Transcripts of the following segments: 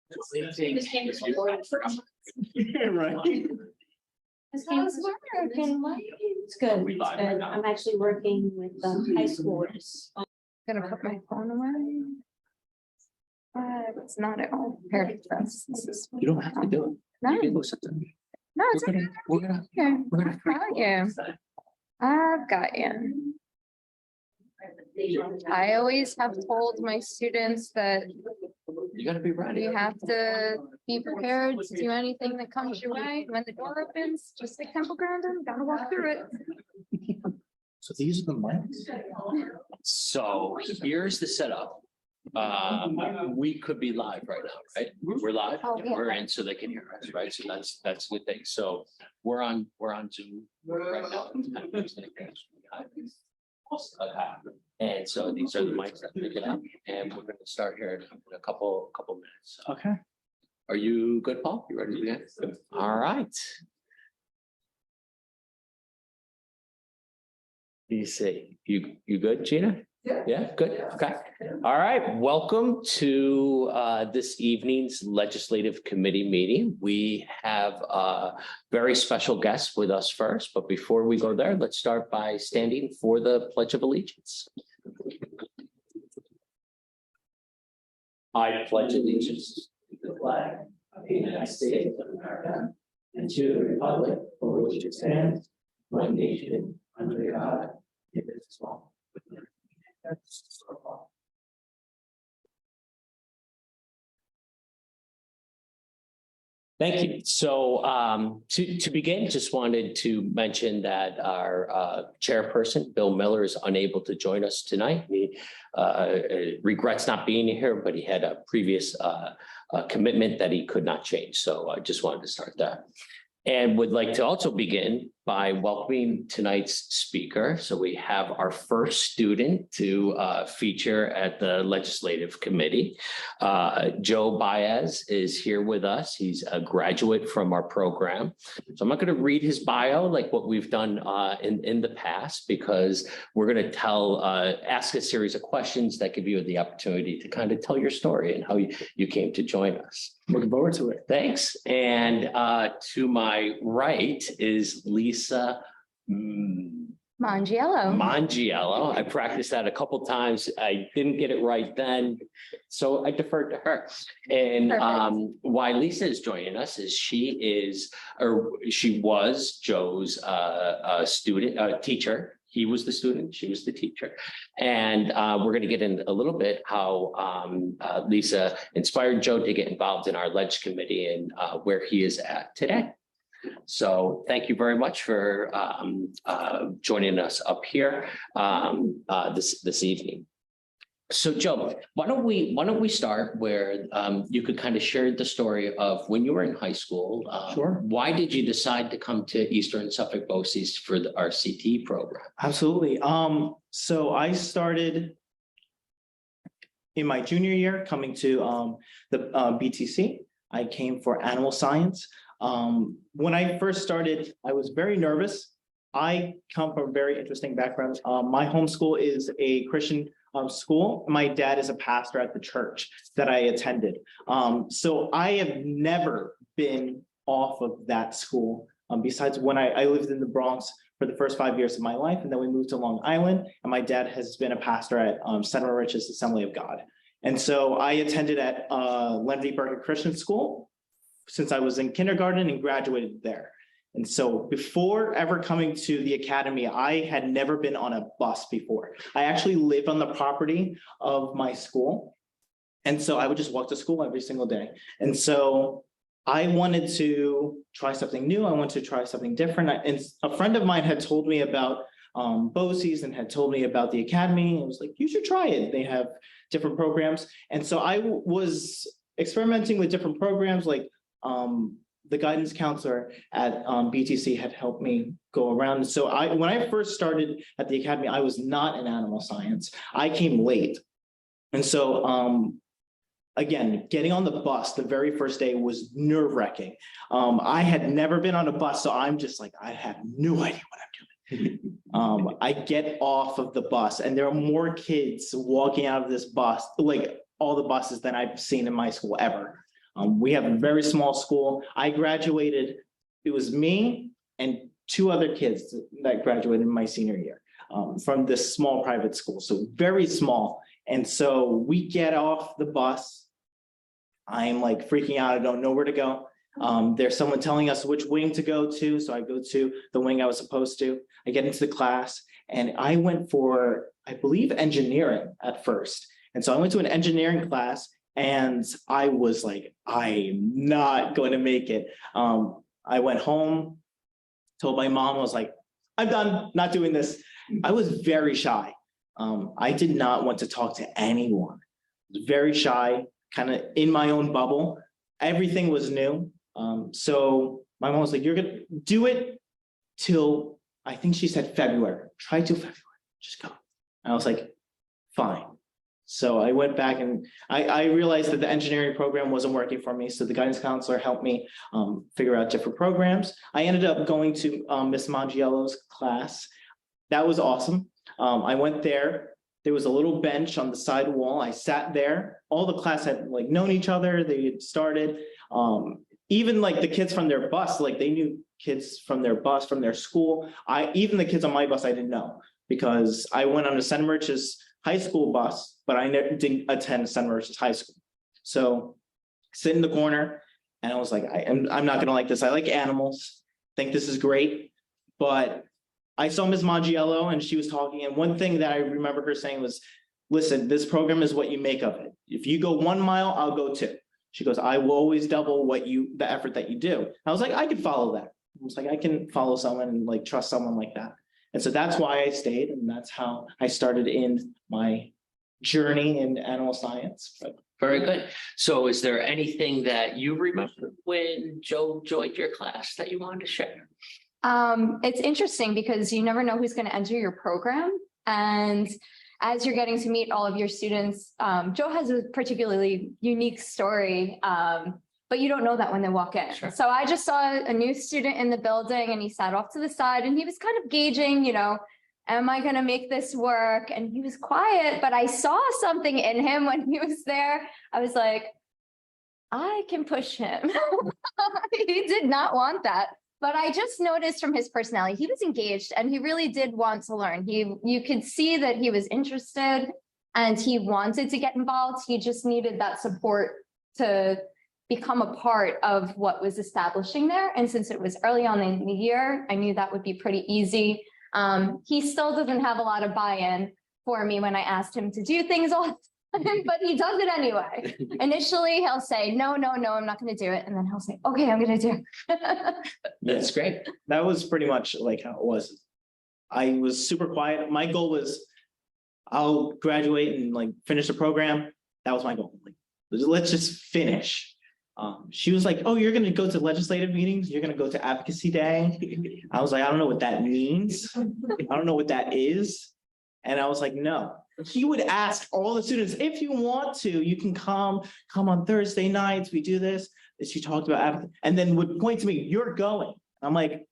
This campus is boring. Right. This campus is working. It's good. It's good. I'm actually working with high schoolers. Gonna put my phone away. It's not at all. Here, this is. You don't have to do it. No, You can listen to me. no, it's okay. We're gonna. I've got you. I've got you. I always have told my students that You gotta be ready. you have to be prepared to do anything that comes your way. When the door opens, just like Temple Grandin, gotta walk through it. So these are the mics. So here's the setup. We could be live right now, right? We're live. Oh, yeah. We're in so they can hear us, right? So that's the thing. So we're on Zoom right now. Okay. And so these are the mics that pick it up, and we're gonna start here in a couple minutes. Okay. Are you good, Paul? You ready to begin? All right. You see, you good, Gina? Yeah, good. Okay. All right. Welcome to this evening's legislative committee meeting. We have a very special guest with us first, but before we go there, let's start by standing for the Pledge of Allegiance. I pledge allegiance to the flag of the United States of America and to the republic for which it stands, one nation, under God, indivisible. Thank you. So to begin, just wanted to mention that our chairperson, Bill Miller, is unable to join us tonight. He regrets not being here, but he had a previous commitment that he could not change. So I just wanted to start that. And would like to also begin by welcoming tonight's speaker. So we have our first student to feature at the Legislative Committee. Joe Baez is here with us. He's a graduate from our program. So I'm not going to read his bio like what we've done in the past, because we're going to ask a series of questions that give you the opportunity to kind of tell your story and how you came to join us. Looking forward to it. Thanks. And to my right is Lisa Mangiello. I practiced that a couple times. I didn't get it right then, so I deferred to her. And why Lisa is joining us is she was Joe's teacher. He was the student, she was the teacher. And we're going to get in a little bit how Lisa inspired Joe to get involved in our Ledge Committee and where he is at today. So thank you very much for joining us up here this evening. So Joe, why don't we start where you could kind of share the story of when you were in high school. Sure. Why did you decide to come to Eastern Suffolk BOCES for our CT program? Absolutely. So I started in my junior year coming to the BTC. I came for animal science. When I first started, I was very nervous. I come from a very interesting background. My home school is a Christian school. My dad is a pastor at the church that I attended. So I have never been off of that school. Besides when I lived in the Bronx for the first 5 years of my life, and then we moved to Long Island, and my dad has been a pastor at Senator Rich's Assembly of God. And so I attended at Lenvie Burger Christian School since I was in kindergarten and graduated there. And so before ever coming to the academy, I had never been on a bus before. I actually lived on the property of my school. And so I would just walk to school every single day. And so I wanted to try something new. I wanted to try something different. And a friend of mine had told me about BOCES and had told me about the academy. I was like, you should try it. They have different programs. And so I was experimenting with different programs, like the guidance counselor at BTC had helped me go around. So when I first started at the academy, I was not in animal science. I came late. And so again, getting on the bus the very first day was nerve-wracking. I had never been on a bus, so I'm just like, I have no idea what I'm doing. I get off of the bus and there are more kids walking out of this bus, like all the buses that I've seen in my school ever. We have a very small school. I graduated, it was me and two other kids that graduated in my senior year from this small private school. So very small. And so we get off the bus. I'm like freaking out. I don't know where to go. There's someone telling us which wing to go to. So I go to the wing I was supposed to. I get into the class and I went for, I believe, engineering at first. And so I went to an engineering class and I was like, I'm not going to make it. I went home, told my mom, I was like, I'm done, not doing this. I was very shy. I did not want to talk to anyone. I was very shy, kind of in my own bubble. Everything was new. So my mom was like, you're going to do it till, I think she said February. Try till February, just go. And I was like, fine. So I went back and I realized that the engineering program wasn't working for me. So the guidance counselor helped me figure out different programs. I ended up going to Miss Mangiello's class. That was awesome. I went there. There was a little bench on the side wall. I sat there. All the class had like known each other. They had started. Even like the kids from their bus, like they knew kids from their bus, from their school. Even the kids on my bus, I didn't know because I went on a St. Merch's high school bus, but I didn't attend St. Merch's high school. So sit in the corner and I was like, I'm not going to like this. I like animals. Think this is great. But I saw Ms. Mangiello and she was talking. And one thing that I remember her saying was, listen, this program is what you make of it. If you go 1 mile, I'll go 2. She goes, I will always double the effort that you do. I was like, I could follow that. I was like, I can follow someone and like trust someone like that. And so that's why I stayed. And that's how I started in my journey in animal science. Very good. So is there anything that you remember when Joe joined your class that you wanted to share? It's interesting because you never know who's going to enter your program. And as you're getting to meet all of your students, Joe has a particularly unique story, but you don't know that when they walk in. Sure. So I just saw a new student in the building and he sat off to the side and he was kind of gauging, am I going to make this work? And he was quiet, but I saw something in him when he was there. I was like, I can push him. He did not want that. But I just noticed from his personality, he was engaged and he really did want to learn. You could see that he was interested and he wanted to get involved. He just needed that support to become a part of what was establishing there. And since it was early on in the year, I knew that would be pretty easy. He still doesn't have a lot of buy-in for me when I asked him to do things all the time, but he does it anyway. Initially, he'll say, no, I'm not going to do it. And then he'll say, okay, I'm going to do it. That's great. That was pretty much like how it was. I was super quiet. My goal was I'll graduate and like finish the program. That was my goal. Like, let's just finish. She was like, oh, you're going to go to legislative meetings. You're going to go to advocacy day. I was like, I don't know what that means. I don't know what that is. And I was like, no. He would ask all the students, if you want to, you can come on Thursday nights. We do this. And she talked about advocacy and then would point to me, you're going. I'm like,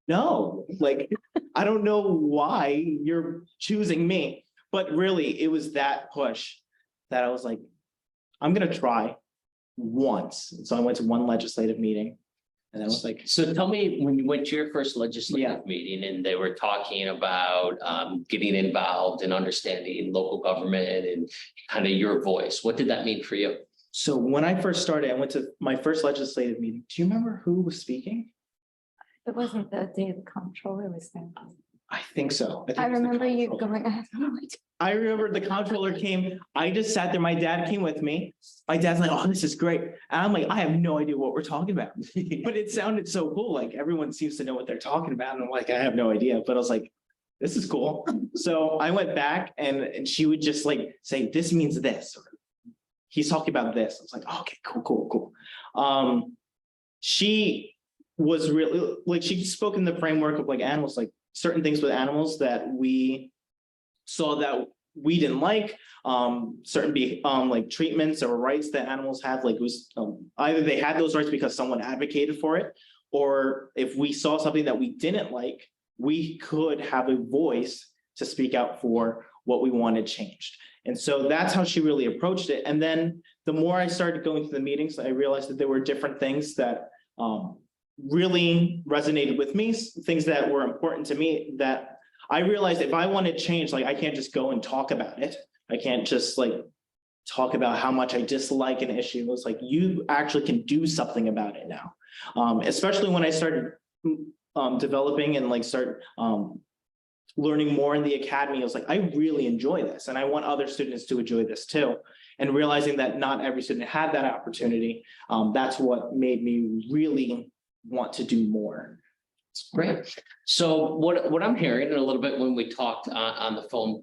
no, like, I don't know why you're choosing me. But really, it was that push that I was like, I'm going to try once. So I went to one legislative meeting and I was like, so tell me when you went to your first legislative meeting and they were talking about getting involved and understanding local government and kind of your voice. What did that mean for you? So when I first started, I went to my first legislative meeting. Do you remember who was speaking? It wasn't the day the comptroller was there. I think so. I remember you going, I have no idea. I remember the comptroller came. I just sat there. My dad came with me. My dad's like, oh, this is great. And I'm like, I have no idea what we're talking about. But it sounded so cool. Like everyone seems to know what they're talking about. And I'm like, I have no idea. But I was like, this is cool. So I went back and she would just like say, this means this. Or, he's talking about this. I was like, oh, okay, cool. She was really like, she spoke in the framework of like animals, like certain things with animals that we saw that we didn't like, certain like treatments or rights that animals have, like it was either they had those rights because someone advocated for it, or if we saw something that we didn't like, we could have a voice to speak out for what we wanted changed. And so that's how she really approached it. And then the more I started going to the meetings, I realized that there were different things that really resonated with me, things that were important to me, that I realized if I want to change, like I can't just go and talk about it. I can't just like talk about how much I dislike an issue. It's like you actually can do something about it now. Especially when I started developing and like start learning more in the academy, I was like, I really enjoy this and I want other students to enjoy this too. And realizing that not every student had that opportunity, that's what made me really want to do more. Great. So what I'm hearing, and a little bit when we talked on the phone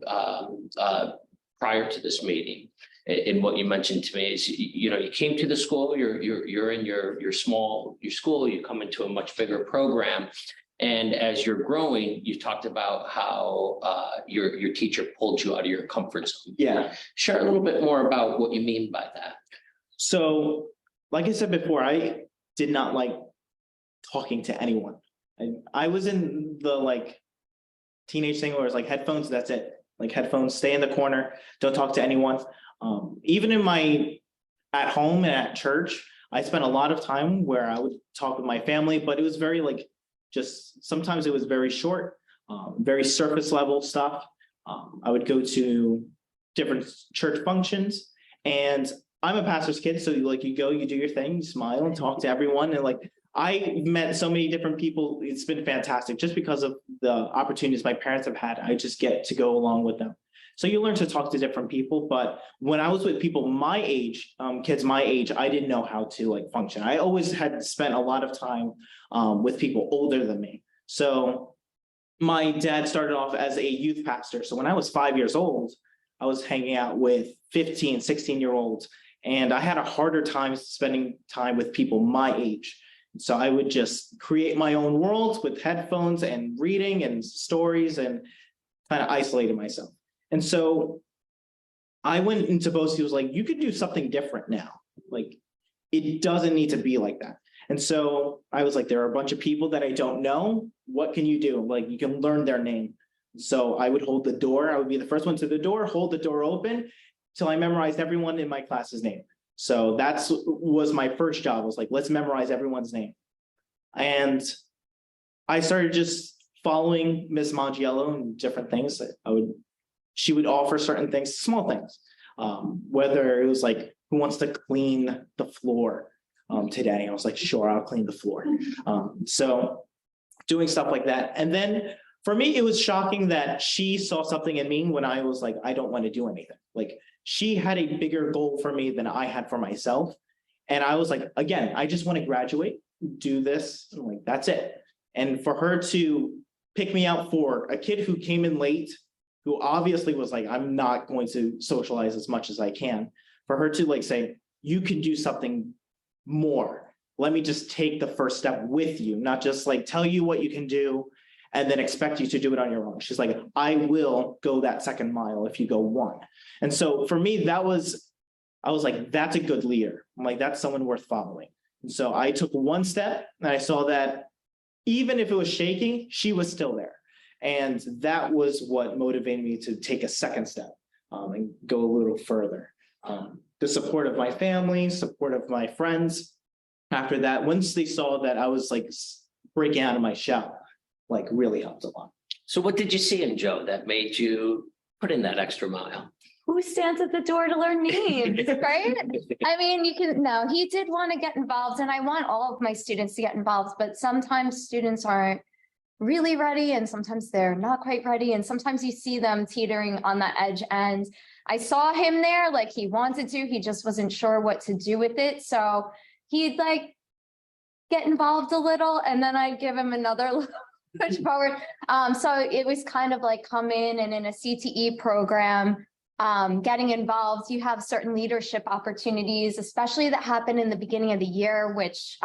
prior to this meeting, and what you mentioned to me is, you know, you came to the school, you're in your school, you come into a much bigger program. And as you're growing, you talked about how your teacher pulled you out of your comfort zone. Yeah. Share a little bit more about what you mean by that. So, like I said before, I did not like talking to anyone. I was in the like teenage thing where it's like headphones, that's it. Like headphones, stay in the corner, don't talk to anyone. Even in my at home and at church, I spent a lot of time where I would talk with my family, but it was very like just sometimes it was very short, very surface level stuff. I would go to different church functions, and I'm a pastor's kid, so you go, you do your thing, you smile and talk to everyone, and like I met so many different people. It's been fantastic just because of the opportunities my parents have had. I just get to go along with them. So you learn to talk to different people. But when I was with people my age, kids my age, I didn't know how to like function. I always had spent a lot of time with people older than me. So my dad started off as a youth pastor. So when I was 5 years old, I was hanging out with 15, 16-year-olds. And I had a harder time spending time with people my age. So I would just create my own world with headphones and reading and stories and kind of isolated myself. And so I went into BOCES. He was like, you could do something different now. Like, it doesn't need to be like that. And so I was like, there are a bunch of people that I don't know. What can you do? Like, you can learn their name. So I would hold the door. I would be the first one to the door, hold the door open till I memorized everyone in my class's name. So that's was my first job. I was like, let's memorize everyone's name. And I started just following Miss Mangiello and different things. She would offer certain things, small things, whether it was like, who wants to clean the floor today? I was like, sure, I'll clean the floor. So doing stuff like that. And then for me, it was shocking that she saw something in me when I was like, I don't want to do anything. Like, she had a bigger goal for me than I had for myself. And I was like, again, I just want to graduate, do this. I'm like, that's it. And for her to pick me out for a kid who came in late, who obviously was like, I'm not going to socialize as much as I can, for her to like say, you can do something more. Let me just take the first step with you, not just like tell you what you can do and then expect you to do it on your own. She's like, I will go that second mile if you go one. And so for me, I was like, that's a good leader. I'm like, that's someone worth following. And so I took one step and I saw that even if it was shaking, she was still there. And that was what motivated me to take a second step and go a little further. The support of my family, support of my friends. After that, once they saw that I was like breaking out of my shell, like really helped a lot. So what did you see in Joe that made you put in that extra mile? Who stands at the door to learn names, right? I mean, he did want to get involved, and I want all of my students to get involved, but sometimes students aren't really ready and sometimes they're not quite ready. And sometimes you see them teetering on that edge. And I saw him there, like he wanted to, he just wasn't sure what to do with it. So he'd like get involved a little, and then I'd give him another little push forward. So it was kind of like come in, and in a CTE program, getting involved, you have certain leadership opportunities, especially that happen in the beginning of the year, which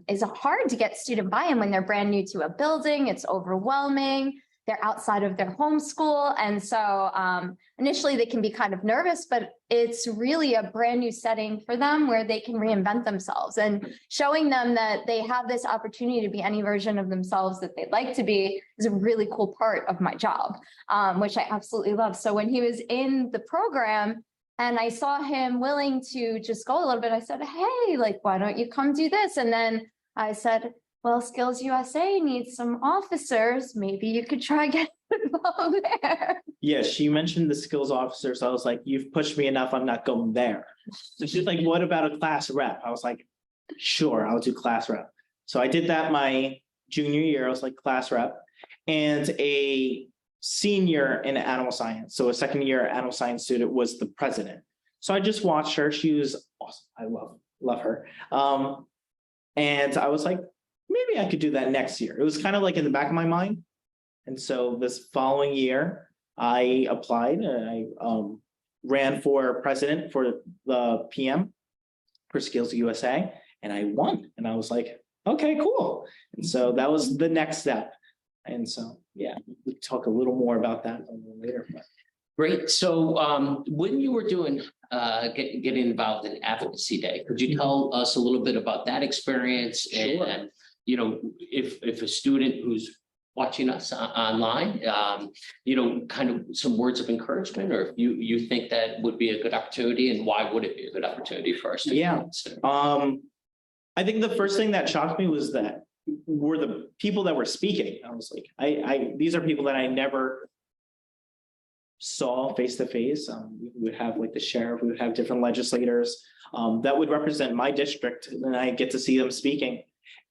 is hard to get student buy-in when they're brand new to a building. It's overwhelming. They're outside of their home school. And so initially they can be kind of nervous, but it's really a brand new setting for them where they can reinvent themselves, and showing them that they have this opportunity to be any version of themselves that they'd like to be is a really cool part of my job, which I absolutely love. So when he was in the program, And I saw him willing to just go a little bit. I said, hey, like, why don't you come do this? And then I said, well, Skills USA needs some officers. Maybe you could try getting involved there. Yeah, she mentioned the skills officers. I was like, you've pushed me enough. I'm not going there. So she's like, what about a class rep? I was like, sure, I'll do class rep. So I did that my junior year. I was like class rep and a senior in animal science. So a second year animal science student was the president. So I just watched her. She was awesome. I love her. And I was like, maybe I could do that next year. It was kind of like in the back of my mind. And so this following year, I applied and I ran for president for the PM for Skills USA, and I won. And I was like, okay, cool. And so that was the next step. And so, yeah, we'll talk a little more about that a little later. Great. So when you were doing getting involved in Advocacy Day, could you tell us a little bit about that experience? Sure. And you know, if a student who's watching us online, you know, kind of some words of encouragement, or if you think that would be a good opportunity, and why would it be a good opportunity for us? Yeah. I think the first thing that shocked me was that were the people that were speaking. I was like, these are people that I never saw face to face. We would have like the sheriff, we would have different legislators that would represent my district, and I get to see them speaking.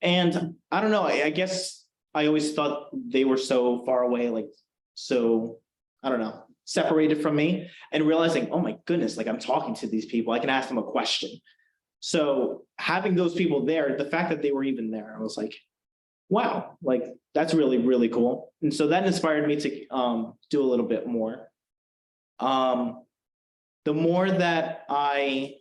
And I don't know, I guess I always thought they were so far away, like, so, I don't know, separated from me, and realizing, oh my goodness, like I'm talking to these people, I can ask them a question. So having those people there, the fact that they were even there, I was like, wow, like that's really, really cool. And so that inspired me to do a little bit more. The more that I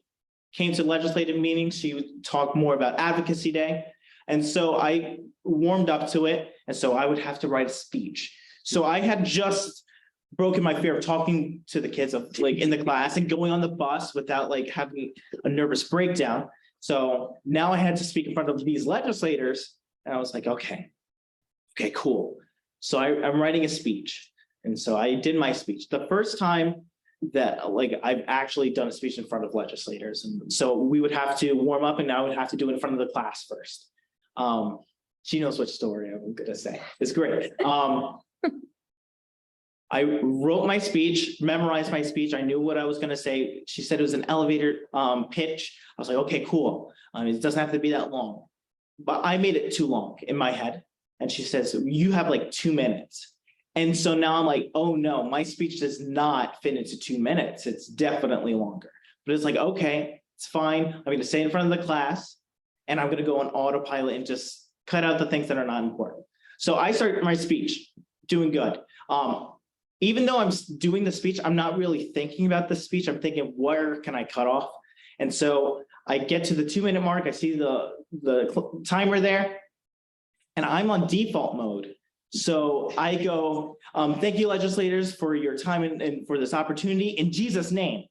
came to legislative meetings, she would talk more about Advocacy Day. And so I warmed up to it. And so I would have to write a speech. So I had just broken my fear of talking to the kids of like in the class and going on the bus without like having a nervous breakdown. So now I had to speak in front of these legislators, and I was like, okay, cool. So I'm writing a speech. And so I did my speech. The first time that like I've actually done a speech in front of legislators. And so we would have to warm up, and now I would have to do it in front of the class first. She knows which story I'm gonna say. It's great. I wrote my speech, memorized my speech. I knew what I was going to say. She said it was an elevator pitch. I was like, okay, cool. It doesn't have to be that long, but I made it too long in my head. And she says, you have like 2 minutes. And so now I'm like, oh no, my speech does not fit into 2 minutes. It's definitely longer, but it's like, okay, it's fine. I'm going to stay in front of the class, and I'm going to go on autopilot and just cut out the things that are not important. So I start my speech doing good. Even though I'm doing the speech, I'm not really thinking about the speech. I'm thinking, where can I cut off? And so I get to the 2 minute mark. I see the timer there, and I'm on default mode. So I go, thank you, legislators, for your time and for this opportunity in Jesus' name.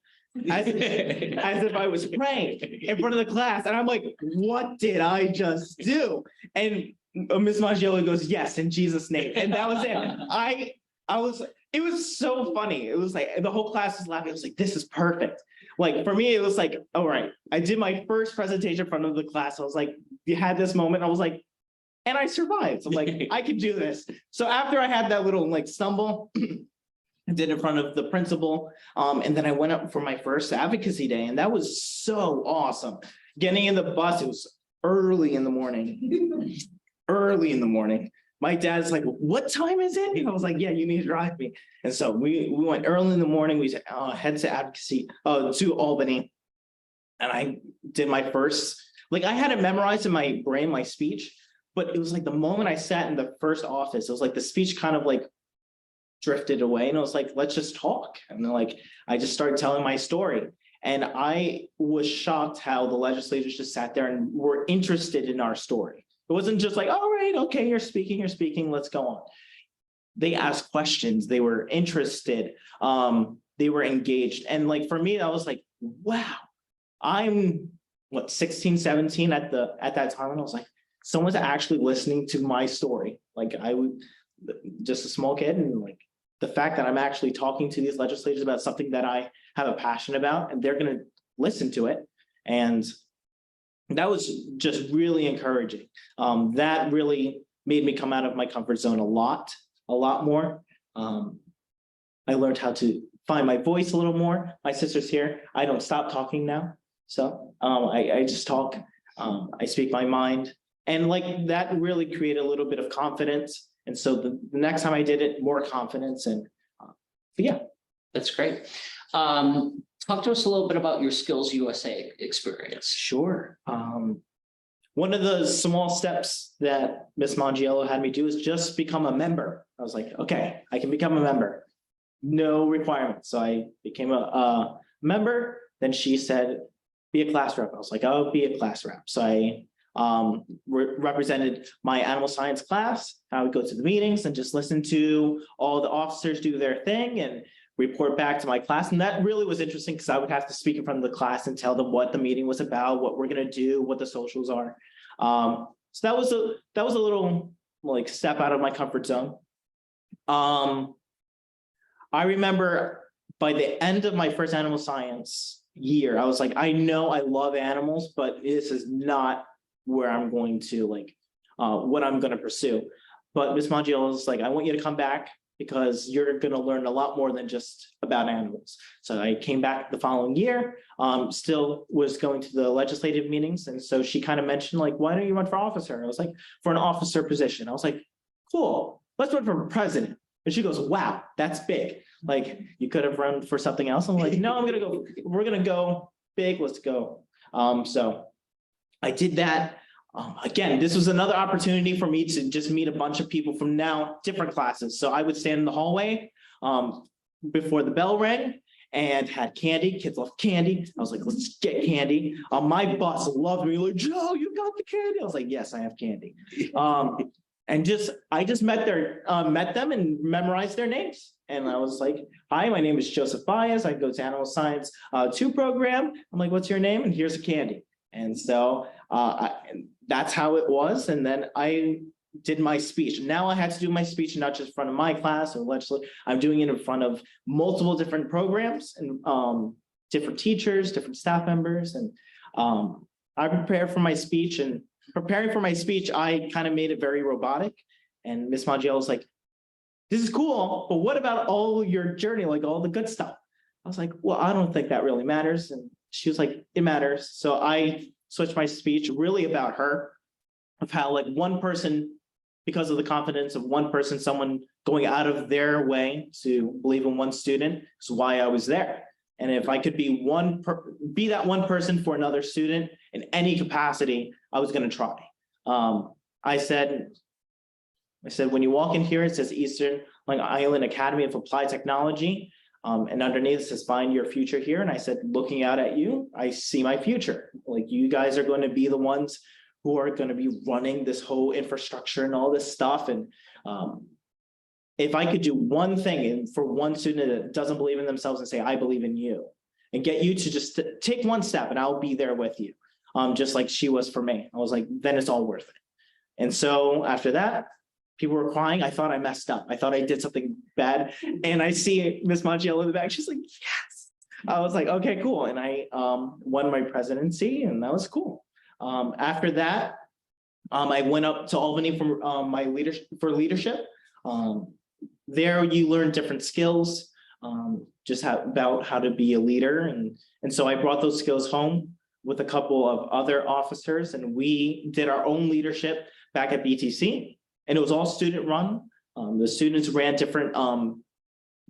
As if I was praying in front of the class. And I'm like, what did I just do? And Ms. Maggiello goes, yes, in Jesus' name. And that was it. It was so funny. It was like the whole class was laughing. I was like, this is perfect. Like for me, it was like, all right, I did my first presentation in front of the class. I was like, you had this moment. I was like, and I survived. So I'm like, I could do this. So after I had that little like stumble, I did in front of the principal. And then I went up for my first Advocacy Day. And that was so awesome. Getting in the bus, it was early in the morning. Early in the morning. My dad's like, what time is it? And I was like, yeah, you need to drive me. And so we went early in the morning. We head to Advocacy, to Albany. And I did my first, like I had it memorized in my brain, my speech, but it was like the moment I sat in the first office, it was like the speech kind of like drifted away, and I was like, let's just talk. And then like, I just started telling my story. And I was shocked how the legislators just sat there and were interested in our story. It wasn't just like, all right, okay, you're speaking, let's go on. They asked questions, they were interested, they were engaged. And like, for me, that was like, wow, I'm 16, 17 at that time. And I was like, someone's actually listening to my story. Like I would, just a small kid, and like the fact that I'm actually talking to these legislators about something that I have a passion about, and they're going to listen to it. And that was just really encouraging. That really made me come out of my comfort zone a lot more. I learned how to find my voice a little more. My sister's here. I don't stop talking now. So I just talk. I speak my mind. And like that really created a little bit of confidence. And so the next time I did it, more confidence. And but yeah. That's great. Talk to us a little bit about your Skills USA experience. Sure. One of the small steps that Miss Mangiello had me do is just become a member. I was like, okay, I can become a member. No requirements. So I became a member. Then she said, be a class rep. I was like, I'll be a class rep. So I represented my animal science class. I would go to the meetings and just listen to all the officers do their thing and report back to my class. And that really was interesting because I would have to speak in front of the class and tell them what the meeting was about, what we're going to do, what the socials are. So that was a little like step out of my comfort zone. I remember by the end of my first animal science year, I was like, I know I love animals, but this is not where I'm going to what I'm going to pursue. But Ms. Mangiello was like, I want you to come back because you're going to learn a lot more than just about animals. So I came back the following year, still was going to the legislative meetings. And so she kind of mentioned like, why don't you run for officer? And I was like, for an officer position. I was like, cool, let's run for president. And she goes, wow, that's big. Like you could have run for something else. I'm like, no, we're going to go big. Let's go. So I did that. Again, this was another opportunity for me to just meet a bunch of people from now different classes. So I would stand in the hallway before the bell rang and had candy. Kids love candy. I was like, let's get candy. My boss loved me. Like, Joe, you got the candy. I was like, yes, I have candy. And I just met them and memorized their names. And I was like, hi, my name is Joseph Baez. I go to Animal Science 2 program. I'm like, what's your name? And here's a candy. And so and that's how it was. And then I did my speech. Now I had to do my speech not just in front of my class or legislature. I'm doing it in front of multiple different programs and different teachers, different staff members. And I prepared for my speech, and preparing for my speech, I kind of made it very robotic. And Miss Mangiello was like, this is cool, but what about all your journey, like all the good stuff? I was like, well, I don't think that really matters. And she was like, it matters. So I switched my speech really about her, of how like one person, because of the confidence of one person, someone going out of their way to believe in one student is why I was there. And if I could be that one person for another student in any capacity, I was going to try. I said, when you walk in here, it says Eastern Long Island Academy of Applied Technology. And underneath it says, find your future here. And I said, looking out at you, I see my future. Like you guys are going to be the ones who are going to be running this whole infrastructure and all this stuff. And if I could do one thing and for one student that doesn't believe in themselves and say, I believe in you, and get you to just take one step and I'll be there with you. Just like she was for me. I was like, then it's all worth it. And so after that, people were crying. I thought I messed up. I thought I did something bad. And I see Miss Mangiello in the back. She's like, yes. I was like, okay, cool. And I won my presidency, and that was cool. After that, I went up to Albany for my leadership. There you learn different skills, just about how to be a leader. And so I brought those skills home with a couple of other officers, and we did our own leadership back at BTC. And it was all student run. The students ran different,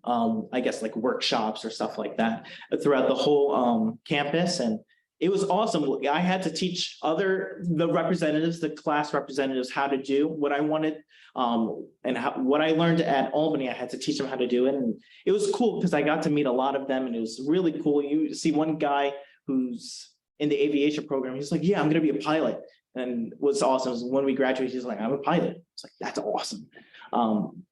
I guess like workshops or stuff like that throughout the whole campus. And it was awesome. I had to teach the representatives, the class representatives, how to do what I wanted. And what I learned at Albany, I had to teach them how to do it. And it was cool because I got to meet a lot of them, and it was really cool. You see one guy who's in the aviation program, he's like, yeah, I'm going to be a pilot. And what's awesome is when we graduated, he's like, I'm a pilot. It's like, that's awesome.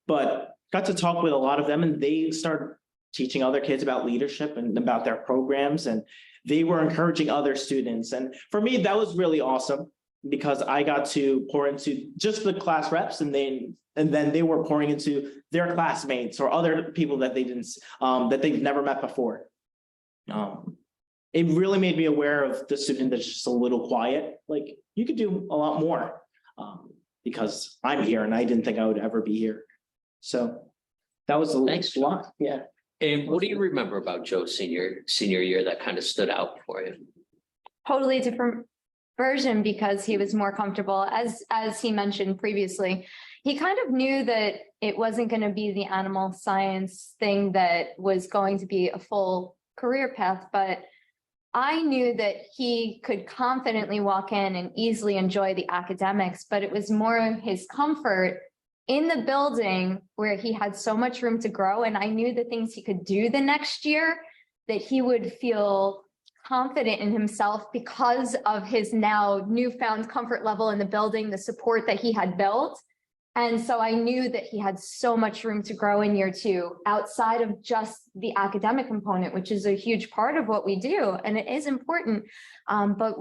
But got to talk with a lot of them, and they started teaching other kids about leadership and about their programs, and they were encouraging other students. And for me, that was really awesome because I got to pour into just the class reps, and then they were pouring into their classmates or other people that they didn't, that they've never met before. It really made me aware of the student that's just a little quiet. Like, you could do a lot more, because I'm here and I didn't think I would ever be here. So that was a Thanks. lot. Yeah. And what do you remember about Joe's senior year that kind of stood out for you? Totally different version because he was more comfortable, as he mentioned previously. He kind of knew that it wasn't going to be the animal science thing that was going to be a full career path, but I knew that he could confidently walk in and easily enjoy the academics, but it was more his comfort in the building where he had so much room to grow. And I knew the things he could do the next year, that he would feel confident in himself because of his now newfound comfort level in the building, the support that he had built. And so I knew that he had so much room to grow in year two outside of just the academic component, which is a huge part of what we do. And it is important, but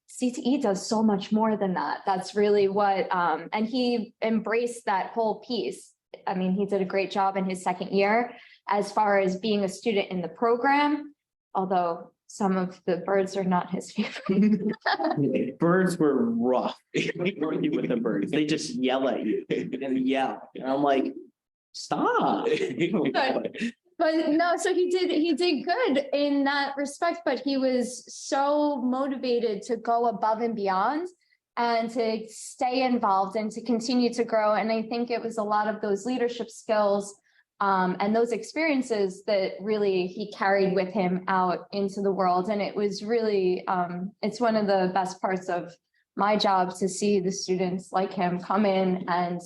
CTE does so much more than that. That's really what, and he embraced that whole piece. I mean, he did a great job in his second year as far as being a student in the program, although some of the birds are not his favorite. Birds were rough with the birds. They just yell at you and yell. And I'm like, stop. But no, so he did good in that respect, but he was so motivated to go above and beyond and to stay involved and to continue to grow. And I think it was a lot of those leadership skills and those experiences that really he carried with him out into the world. And it was really, it's one of the best parts of my job to see the students like him come in and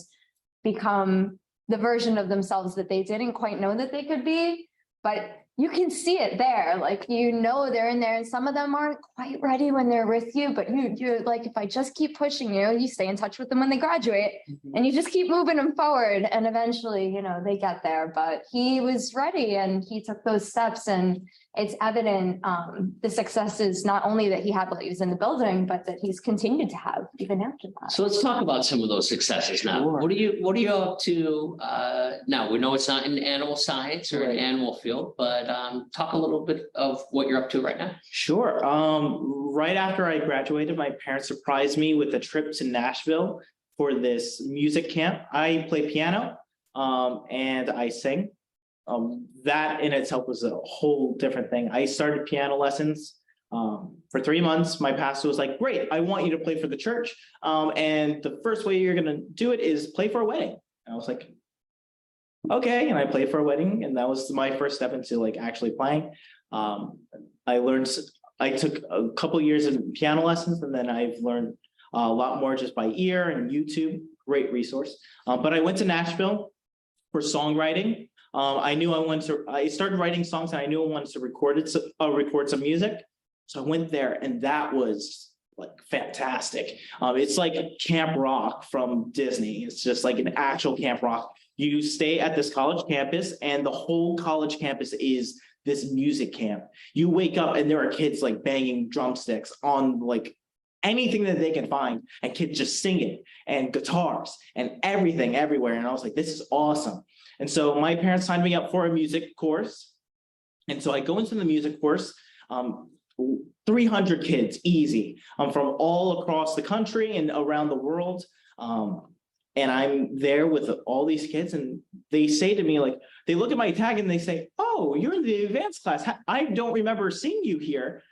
become the version of themselves that they didn't quite know that they could be, but you can see it there. Like, you know, they're in there and some of them aren't quite ready when they're with you, but you're like, if I just keep pushing you stay in touch with them when they graduate and you just keep moving them forward and eventually, you know, they get there. But he was ready and he took those steps, and it's evident the successes not only that he had while he was in the building, but that he's continued to have even after that. So let's talk about some of those successes now. Sure. What are you up to now? We know it's not in animal science or an animal field, but talk a little bit of what you're up to right now. Sure. Right after I graduated, my parents surprised me with a trip to Nashville for this music camp. I play piano and I sing. That in itself was a whole different thing. I started piano lessons for 3 months. My pastor was like, great, I want you to play for the church. And the first way you're going to do it is play for a wedding. And I was like, okay. And I played for a wedding. And that was my first step into like actually playing. I took a couple of years of piano lessons, and then I've learned a lot more just by ear and YouTube. Great resource. But I went to Nashville for songwriting. I started writing songs and I knew I wanted to record some music. So I went there, and that was like fantastic. It's like Camp Rock from Disney. It's just like an actual Camp Rock. You stay at this college campus, and the whole college campus is this music camp. You wake up and there are kids like banging drumsticks on like anything that they can find, and kids just singing, and guitars and everything everywhere. And I was like, this is awesome. And so my parents signed me up for a music course. And so I go into the music course, 300 kids, easy, from all across the country and around the world. And I'm there with all these kids, and they say to me, like, they look at my tag and they say, oh, you're in the advanced class. I don't remember seeing you here.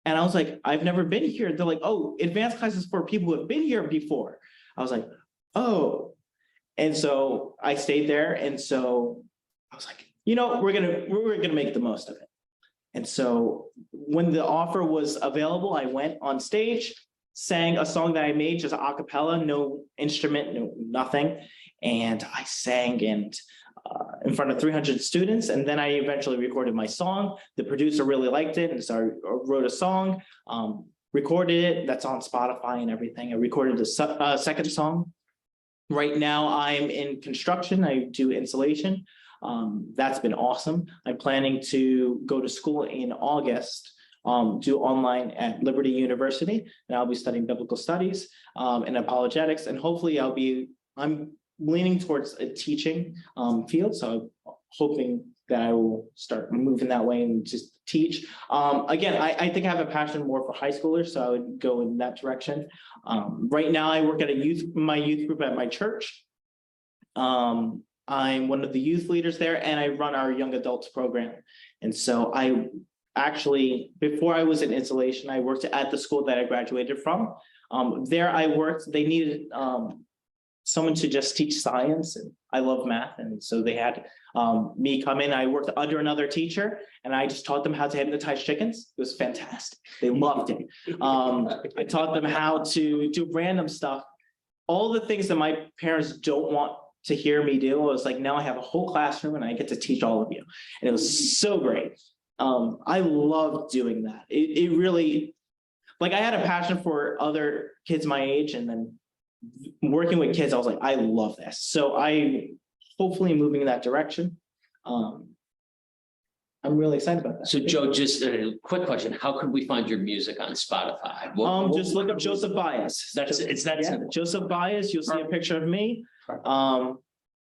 And I was like, I've never been here. They're like, oh, advanced class is for people who have been here before. I was like, oh. And so I stayed there. And so I was like, you know, we're gonna make the most of it. And so when the offer was available, I went on stage, sang a song that I made, just a cappella, no instrument, no nothing. And I sang in front of 300 students. And then I eventually recorded my song. The producer really liked it. And so I wrote a song, recorded it. That's on Spotify and everything. I recorded a second song. Right now I'm in construction. I do insulation. That's been awesome. I'm planning to go to school in August, do online at Liberty University, and I'll be studying biblical studies and apologetics. And hopefully I'm leaning towards a teaching field. So I'm hoping that I will start moving that way and just teach. Again, I think I have a passion more for high schoolers, so I would go in that direction. Right now I work at my youth group at my church. I'm one of the youth leaders there, and I run our young adults program. And so I actually, before I was in installation, I worked at the school that I graduated from. There I worked, they needed someone to just teach science, and I love math. And so they had me come in. I worked under another teacher, and I just taught them how to hypnotize chickens. It was fantastic. They loved it. I taught them how to do random stuff. All the things that my parents don't want to hear me do. I was like, now I have a whole classroom and I get to teach all of you. And it was so great. I love doing that. It really, like, I had a passion for other kids my age, and then working with kids, I was like, I love this. So I hopefully moving in that direction. I'm really excited about that. So Joe, just a quick question. How could we find your music on Spotify? Just look up Joseph Baez. Yeah. Joseph Baez, you'll see a picture of me.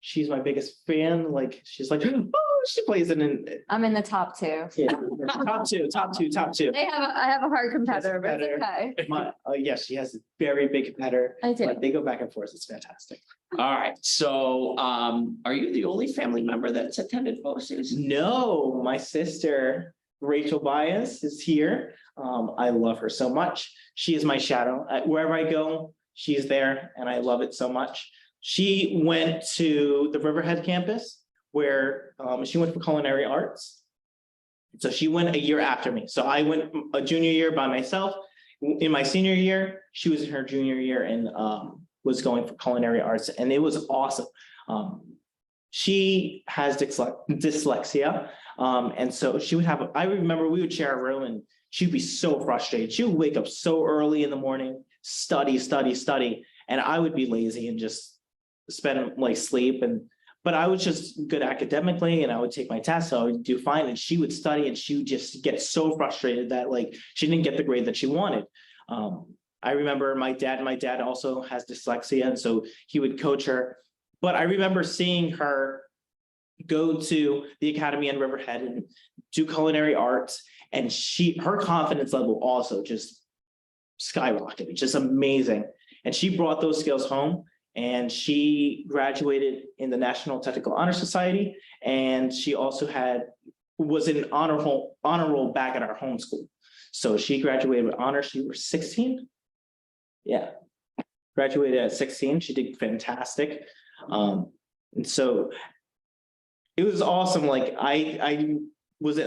She's my biggest fan. Like, she's like, oh, she plays it in. I'm in the top two. Yeah, top two. I have a hard competitor, but it's okay. Yes, she has a very big competitor. I do. But they go back and forth. It's fantastic. All right. So are you the only family member that's attended BOCES? No, my sister, Rachel Baez, is here. I love her so much. She is my shadow. Wherever I go, she's there, and I love it so much. She went to the Riverhead campus where she went for culinary arts. So she went a year after me. So I went a junior year by myself. In my senior year, she was in her junior year and was going for culinary arts, and it was awesome. She has dyslexia. And so she would have, I remember we would share a room and she'd be so frustrated. She would wake up so early in the morning, study. And I would be lazy and just spend like sleep. But I was just good academically, and I would take my tests, so I would do fine. And she would study, and she would just get so frustrated that like she didn't get the grade that she wanted. I remember my dad also has dyslexia, and so he would coach her. But I remember seeing her go to the academy in Riverhead and do culinary arts, and her confidence level also just skyrocketed, just amazing. And she brought those skills home, and she graduated in the National Technical Honor Society, and she also was in honor roll back at our home school. So she graduated with honors. She was 16. Yeah, graduated at 16. She did fantastic. And so it was awesome. Like I was in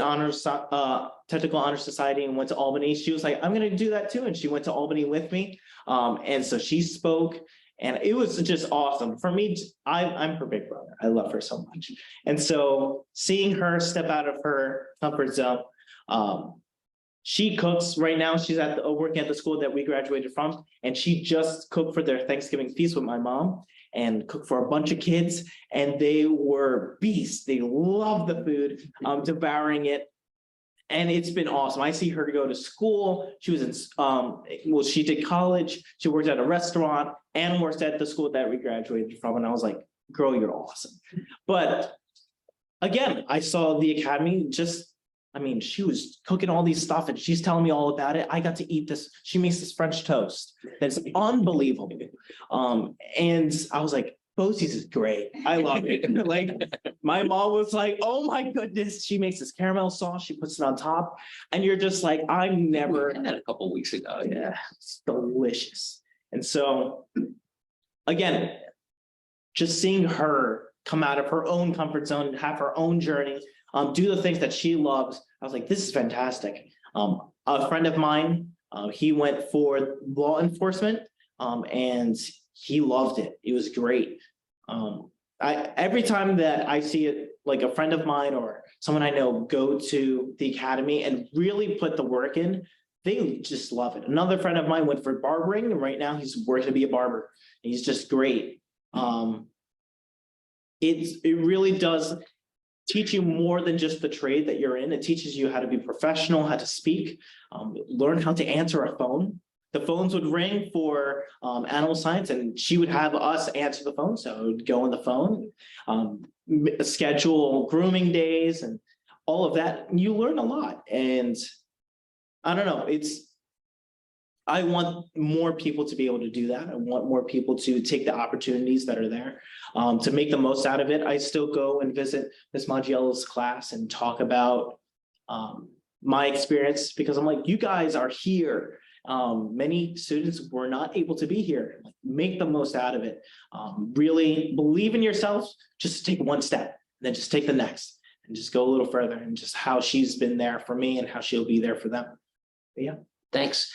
Technical Honor Society and went to Albany. She was like, I'm going to do that too. And she went to Albany with me. And so she spoke, and it was just awesome. For me, I'm her big brother. I love her so much. And so seeing her step out of her comfort zone, she cooks right now. She's working at the school that we graduated from, and she just cooked for their Thanksgiving feast with my mom and cooked for a bunch of kids, and they were beasts. They loved the food, devouring it. And it's been awesome. I see her go to school. She was in, she did college. She worked at a restaurant and worked at the school that we graduated from. And I was like, girl, you're awesome. But again, I saw the academy she was cooking all these stuff and she's telling me all about it. I got to eat this. She makes this French toast that's unbelievable. And I was like, BOCES is great. I love it. Like, my mom was like, oh my goodness, she makes this caramel sauce, she puts it on top. And you're just like, I'm never. We had that a couple of weeks ago. Yeah, it's delicious. And so, again, just seeing her come out of her own comfort zone, have her own journey, do the things that she loves. I was like, this is fantastic. A friend of mine, he went for law enforcement, and he loved it. It was great. Every time that I see it, like a friend of mine or someone I know go to the academy and really put the work in, they just love it. Another friend of mine went for barbering, and right now he's working to be a barber. He's just great. It really does teach you more than just the trade that you're in. It teaches you how to be professional, how to speak, learn how to answer a phone. the phones would ring for animal science, and she would have us answer the phone. So it would go on the phone, schedule grooming days and all of that. You learn a lot. And I don't know, I want more people to be able to do that. I want more people to take the opportunities that are there, to make the most out of it. I still go and visit Ms. Maggiello's class and talk about my experience, because I'm like, you guys are here. Many students were not able to be here. Make the most out of it. Really believe in yourself. Just take one step, then just take the next, and just go a little further. And just how she's been there for me and how she'll be there for them. But yeah. Thanks.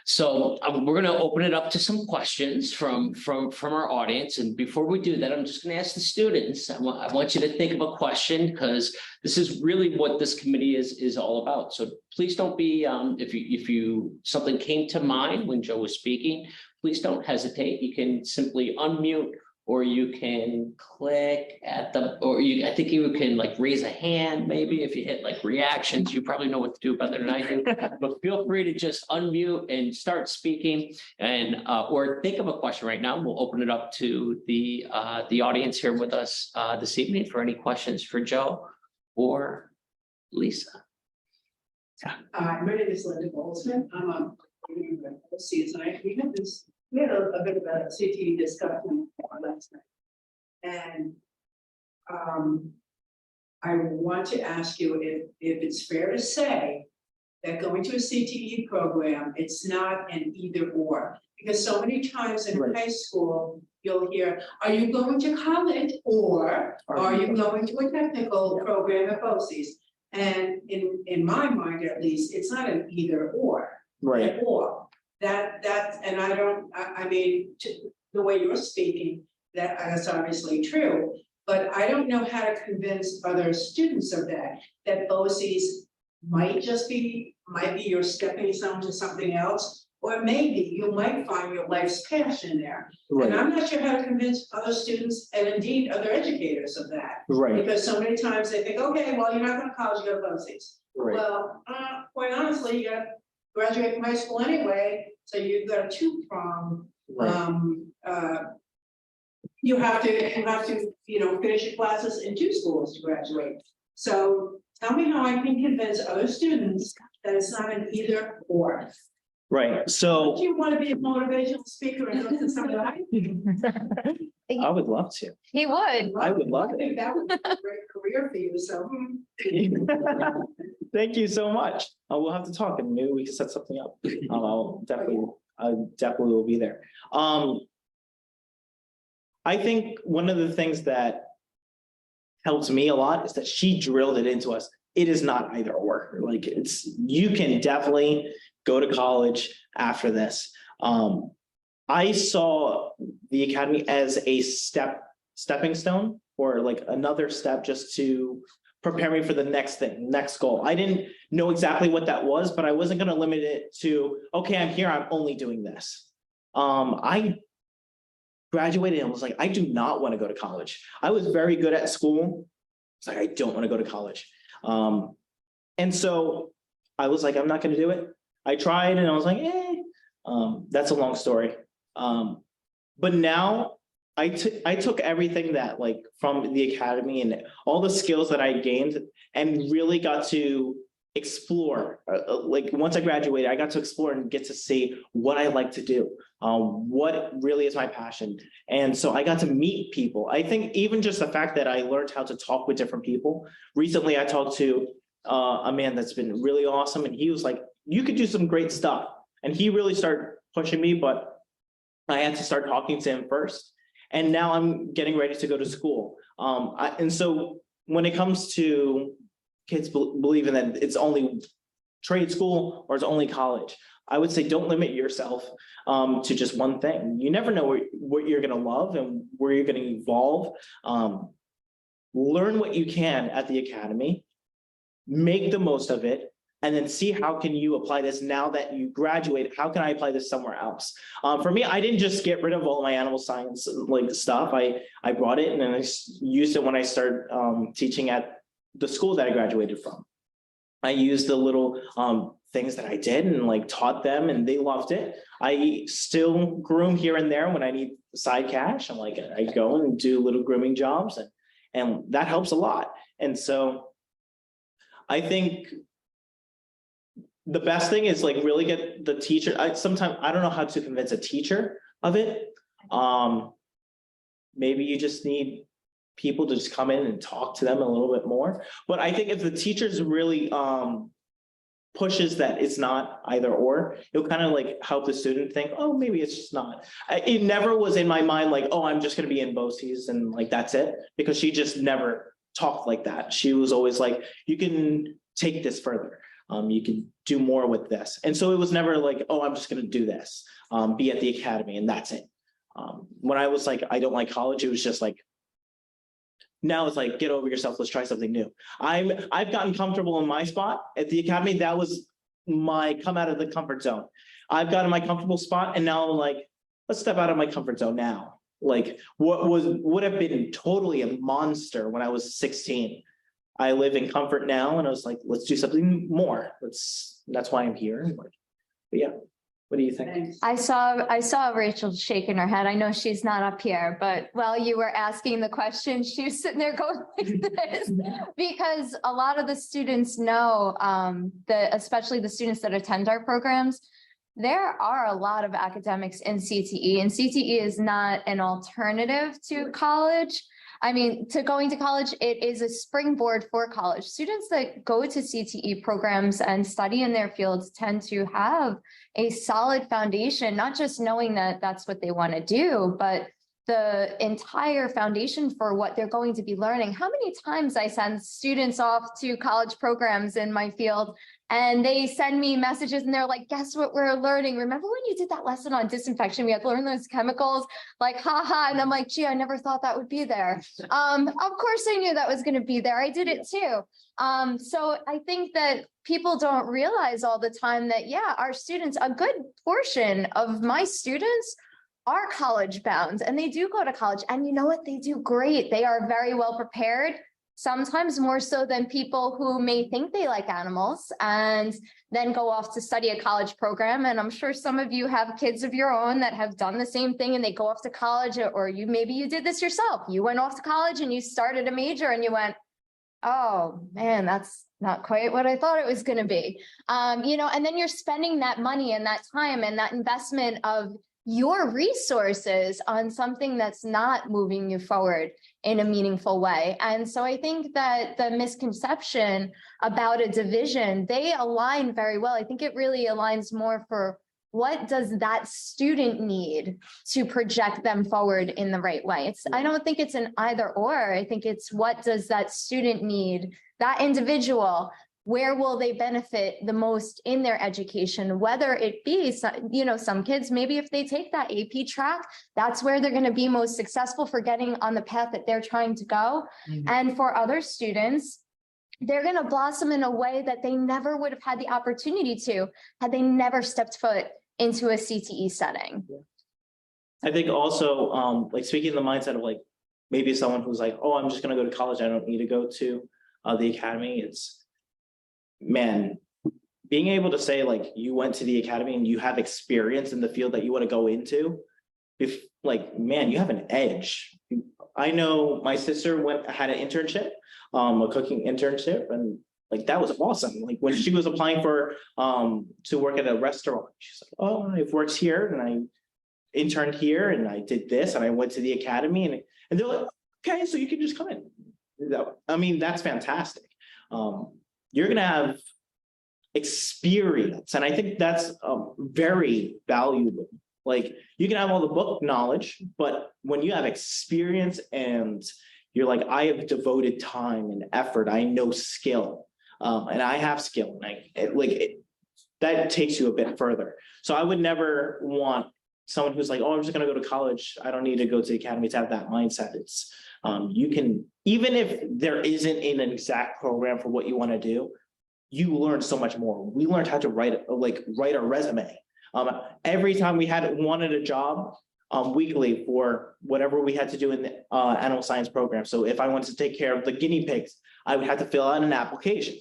So we're going to open it up to some questions from our audience. And before we do that, I'm just going to ask the students. I want you to think of a question, because this is really what this committee is all about. So please don't be, if you something came to mind when Joe was speaking, please don't hesitate. You can simply unmute, or you can click at the, I think you can like raise a hand, maybe if you hit like reactions. You probably know what to do better than I do, but feel free to just unmute and start speaking, and or think of a question right now. We'll open it up to the audience here with us this evening for any questions for Joe or Lisa. My name is Linda Goldsman. I'm on ESBOCES, and we had a bit of a CTE discussion last night. And I want to ask you if it's fair to say that going to a CTE program, it's not an either or. Because so many times in high school, you'll hear, are you going to college, or are you going to a technical program at ESBOCES? And in my mind, at least, it's not an either or. Right. Or and I mean, the way you're speaking, that's obviously true, but I don't know how to convince other students of that ESBOCES might be your stepping stone to something else, or maybe you might find your life's passion there. Right. And I'm not sure how to convince other students, and indeed other educators, of that. Right. Because so many times they think, okay, well, you're not going to college, you go to ESBOCES. Right. Well, quite honestly, you got to graduate from high school anyway, so you've got a two-prong. Right. You have to finish your classes in two schools to graduate. So tell me how I can convince other students that it's not an either or. Right. So do you want to be a motivational speaker and go to some of that? I would love to. He would. I would love it. I think that would be a great career for you. So thank you so much. We'll have to talk, and maybe we can set something up. I definitely will be there. I think one of the things that helps me a lot is that she drilled it into us. It is not either or. Like, you can definitely go to college after this. I saw the academy as a stepping stone, or like another step just to prepare me for the next thing, next goal. I didn't know exactly what that was, but I wasn't going to limit it to, okay, I'm here, I'm only doing this. I graduated and was like, I do not want to go to college. I was very good at school. It's like, I don't want to go to college. And so I was like, I'm not going to do it. I tried and I was like, that's a long story. But now I took everything that, like, from the academy and all the skills that I gained, and really got to explore. Like, once I graduated, I got to explore and get to see what I like to do, what really is my passion. And so I got to meet people. I think even just the fact that I learned how to talk with different people. Recently, I talked to a man that's been really awesome, and he was like, you could do some great stuff. And he really started pushing me, but I had to start talking to him first. And now I'm getting ready to go to school. And so when it comes to kids believing that it's only trade school or it's only college, I would say don't limit yourself to just one thing. You never know what you're going to love and where you're going to evolve. Learn what you can at the academy, make the most of it, and then see how can you apply this now that you graduate. How can I apply this somewhere else? For me, I didn't just get rid of all my animal science stuff. I brought it and then I used it when I started teaching at the school that I graduated from. I used the little things that I did and like taught them and they loved it. I still groom here and there when I need side cash. I'm like, I go and do little grooming jobs and that helps a lot. And so I think the best thing is like really get the teacher. Sometimes I don't know how to convince a teacher of it. Maybe you just need people to just come in and talk to them a little bit more. But I think if the teachers really pushes that it's not either or, it'll kind of like help the student think, oh, maybe it's just not. It never was in my mind like, oh, I'm just going to be in ESBOCES and like that's it, because she just never talked like that. She was always like, you can take this further. You can do more with this. And so it was never like, oh, I'm just going to do this, be at the academy and that's it. When I was like, I don't like college, it was just like, now it's like, get over yourself, let's try something new. I've gotten comfortable in my spot at the academy. That was my come out of the comfort zone. I've gotten my comfortable spot and now I'm like, let's step out of my comfort zone now. Like what would have been totally a monster when I was 16. I live in comfort now and I was like, let's do something more. That's why I'm here. But yeah. What do you think? Thanks. I saw Rachel shaking her head. I know she's not up here, but while you were asking the question, she was sitting there going like this because a lot of the students know that, especially the students that attend our programs, there are a lot of academics in CTE, and CTE is not an alternative to college. I mean, to going to college, it is a springboard for college. Students that go to CTE programs and study in their fields tend to have a solid foundation, not just knowing that that's what they want to do, but the entire foundation for what they're going to be learning. How many times I send students off to college programs in my field and they send me messages and they're like, guess what we're learning? Remember when you did that lesson on disinfection? We had to learn those chemicals, like, haha. And I'm like, gee, I never thought that would be there. Of course I knew that was going to be there. I did it too. So I think that people don't realize all the time that, yeah, our students, a good portion of my students are college bound and they do go to college, and you know what? They do great. They are very well prepared, sometimes more so than people who may think they like animals and then go off to study a college program. And I'm sure some of you have kids of your own that have done the same thing and they go off to college, or maybe you did this yourself. You went off to college and you started a major and you went, oh man, that's not quite what I thought it was going to be. And then you're spending that money and that time and that investment of your resources on something that's not moving you forward in a meaningful way. And so I think that the misconception about a division, they align very well. I think it really aligns more for what does that student need to project them forward in the right way. I don't think it's an either or. I think it's what does that student need, that individual, where will they benefit the most in their education, whether it be, some kids, maybe if they take that AP track, that's where they're going to be most successful for getting on the path that they're trying to go. Mm-hmm. And for other students, they're going to blossom in a way that they never would have had the opportunity to had they never stepped foot into a CTE setting. I think also, like speaking in the mindset of like, maybe someone who's like, oh, I'm just going to go to college, I don't need to go to the academy. It's, man, being able to say like you went to the academy and you have experience in the field that you want to go into, man, you have an edge. I know my sister had an internship, a cooking internship, and like that was awesome. Like when she was applying for to work at a restaurant, she's like, oh, I've worked here and I interned here and I did this and I went to the academy, and they're like, okay, so you can just come in. I mean, that's fantastic. You're going to have experience. And I think that's very valuable. Like you can have all the book knowledge, but when you have experience and you're like, I have devoted time and effort, I know skill, and I have skill, and that takes you a bit further. So I would never want someone who's like, oh, I'm just going to go to college, I don't need to go to the academy, to have that mindset. It's you can, even if there isn't an exact program for what you want to do, you learn so much more. We learned how to write a resume. Every time we wanted a job, weekly for whatever we had to do in the animal science program. So if I wanted to take care of the guinea pigs, I would have to fill out an application.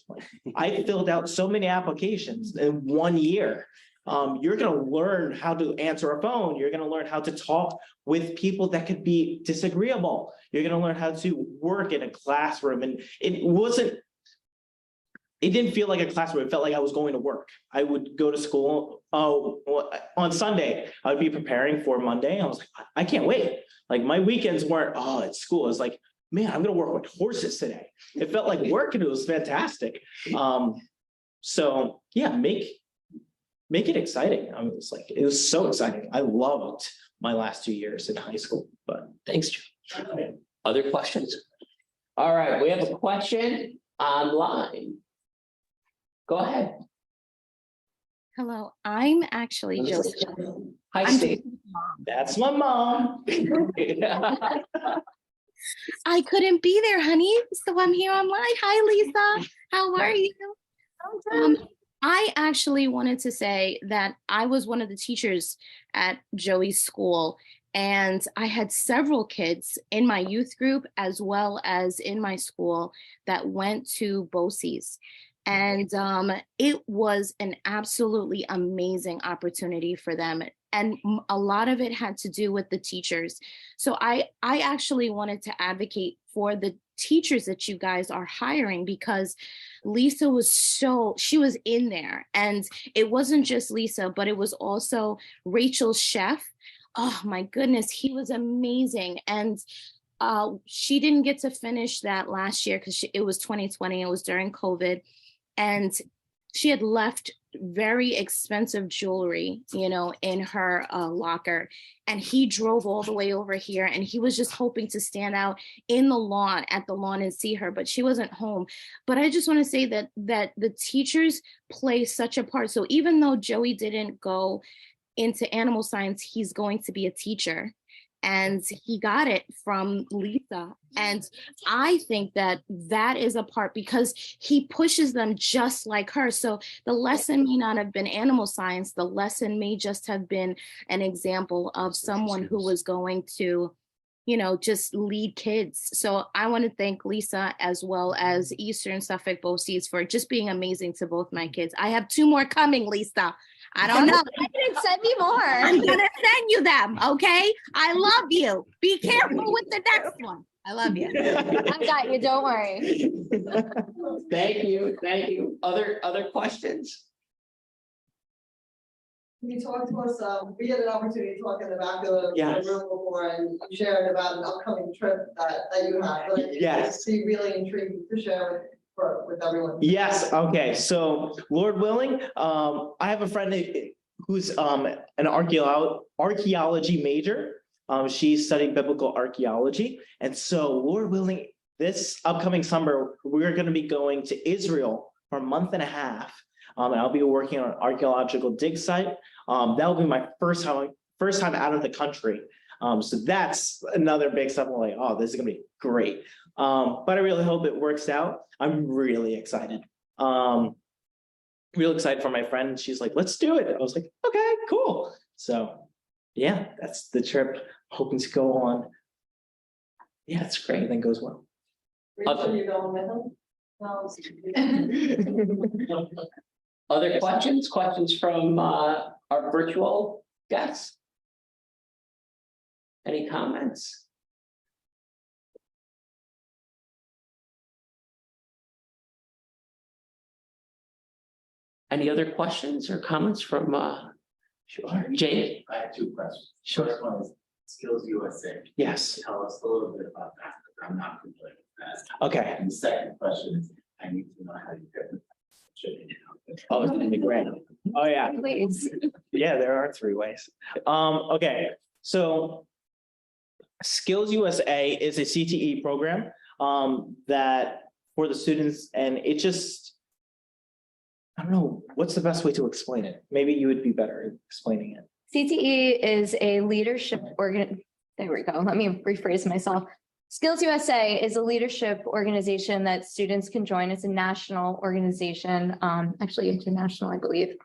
I filled out so many applications in 1 year. You're gonna learn how to answer a phone. You're gonna learn how to talk with people that could be disagreeable. You're gonna learn how to work in a classroom. And it didn't feel like a classroom. It felt like I was going to work. I would go to school. On Sunday, I would be preparing for Monday. I was like, I can't wait. Like my weekends weren't, it's school. It's like, man, I'm gonna work with horses today. It felt like work and it was fantastic. So yeah, make it exciting. I was like, it was so exciting. I loved my last 2 years in high school, but Thanks, Joe. Other questions? All right, we have a question online. Go ahead. Hello, I'm actually Joseph. Hi, I'm Steve. that's my mom. I couldn't be there, honey, so I'm here online. Hi, Lisa. How are you? I actually wanted to say that I was one of the teachers at Joey's school, and I had several kids in my youth group as well as in my school that went to BOCES. And it was an absolutely amazing opportunity for them. And a lot of it had to do with the teachers. So I actually wanted to advocate for the teachers that you guys are hiring, because Lisa she was in there. And it wasn't just Lisa, but it was also Rachel's chef. Oh my goodness, he was amazing. And she didn't get to finish that last year because it was 2020. It was during COVID. And she had left very expensive jewelry, in her locker. And he drove all the way over here, and he was just hoping to stand out at the lawn and see her, but she wasn't home. But I just want to say that the teachers play such a part. So even though Joey didn't go into animal science, he's going to be a teacher. And he got it from Lisa. And I think that is a part, because he pushes them just like her. So the lesson may not have been animal science. The lesson may just have been an example of someone who was going to, just lead kids. So I want to thank Lisa as well as Eastern Suffolk BOCES for just being amazing to both my kids. I have 2 more coming, Lisa. I don't know. I didn't send me more. I'm gonna send you them, okay? I love you. Be careful with the next one. I love you. I got you, don't worry. Thank you. Other questions? You talked to us, we had an opportunity to talk in the back of the Yes. room before, and you shared about an upcoming trip that you have. But Yes. Be really intrigued to share with everyone. Yes, okay, so Lord willing, I have a friend who's an archaeology major. She's studying biblical archaeology. And so Lord willing, this upcoming summer, we're gonna be going to Israel for a month and a half. And I'll be working on an archaeological dig site. That'll be my first time out of the country. So that's another big step. I'm like, this is gonna be great. But I really hope it works out. I'm really excited. Real excited for my friend. She's like, let's do it. I was like, okay, cool. So yeah, that's the trip. Hoping to go on. Yeah, it's great. Then goes well. Rachel, you going with them? Other questions? Questions from our virtual guests? Any comments? Any other questions or comments from sure. Jay? I have 2 questions. Sure. First one is Skills USA. Yes. Tell us a little bit about that, because I'm not familiar with that. Okay. And the second question is, I need to know how you get the chicken. Oh, it's gonna be great. Oh, yeah. Please. Yeah, there are 3 ways. Okay, so Skills USA is a CTE program that for the students, and it just, I don't know, what's the best way to explain it? Maybe you would be better at explaining it. CTE is a leadership there we go. Let me rephrase myself. Skills USA is a leadership organization that students can join. It's a national organization, actually international, I believe.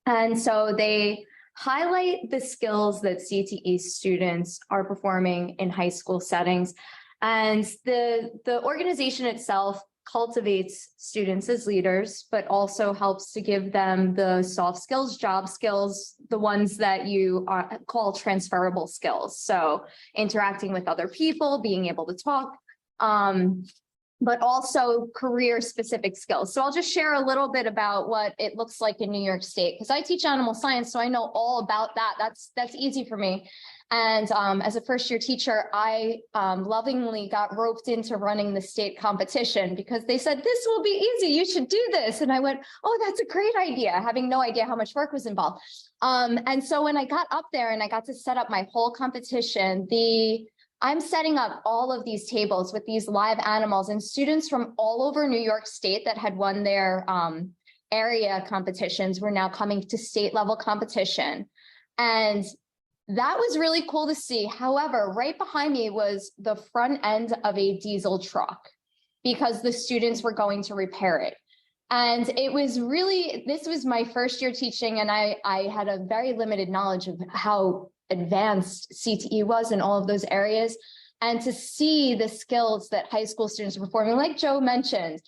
And so they highlight the skills that CTE students are performing in high school settings. And the organization itself cultivates students as leaders, but also helps to give them the soft skills, job skills, the ones that you call transferable skills. So interacting with other people, being able to talk, but also career specific skills. So I'll just share a little bit about what it looks like in New York State, because I teach animal science, so I know all about that. That's easy for me. And as a first-year teacher, I lovingly got roped into running the state competition because they said, this will be easy, you should do this. And I went, oh, that's a great idea, having no idea how much work was involved. And so when I got up there and I got to set up my whole competition, I'm setting up all of these tables with these live animals, and students from all over New York State that had won their area competitions were now coming to state level competition. And that was really cool to see. However, right behind me was the front end of a diesel truck because the students were going to repair it. And it was really, this was my first year teaching, and I had a very limited knowledge of how advanced CTE was in all of those areas. And to see the skills that high school students were performing, like Joe mentioned,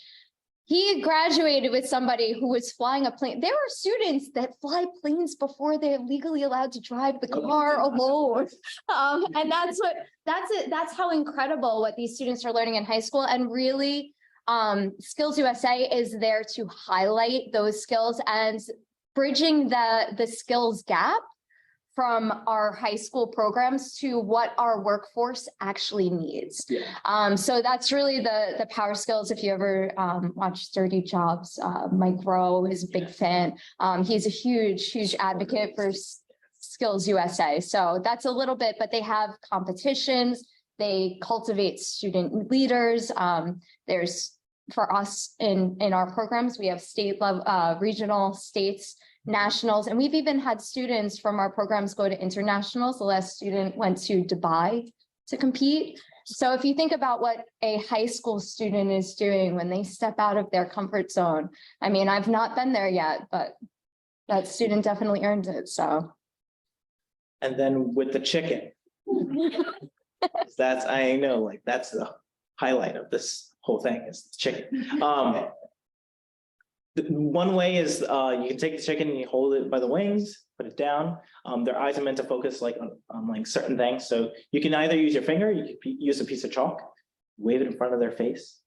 he graduated with somebody who was flying a plane. There are students that fly planes before they're legally allowed to drive the car alone. And that's how incredible what these students are learning in high school. And really, Skills USA is there to highlight those skills and bridging the skills gap from our high school programs to what our workforce actually needs. Yeah. So that's really the power skills. If you ever watch Dirty Jobs, Mike Rowe is a big fan. He's a huge advocate for Skills USA. So that's a little bit, but they have competitions. They cultivate student leaders. There's, for us in our programs, we have state level, regional, states, nationals, and we've even had students from our programs go to internationals. The last student went to Dubai to compete. So if you think about what a high school student is doing when they step out of their comfort zone, I mean, I've not been there yet, but that student definitely earned it, so. And then with the chicken, that's, I know, like, that's the highlight of this whole thing is the chicken. One way is you can take the chicken and you hold it by the wings, put it down. Their eyes are meant to focus like on like certain things. So you can either use your finger, you can use a piece of chalk, wave it in front of their face.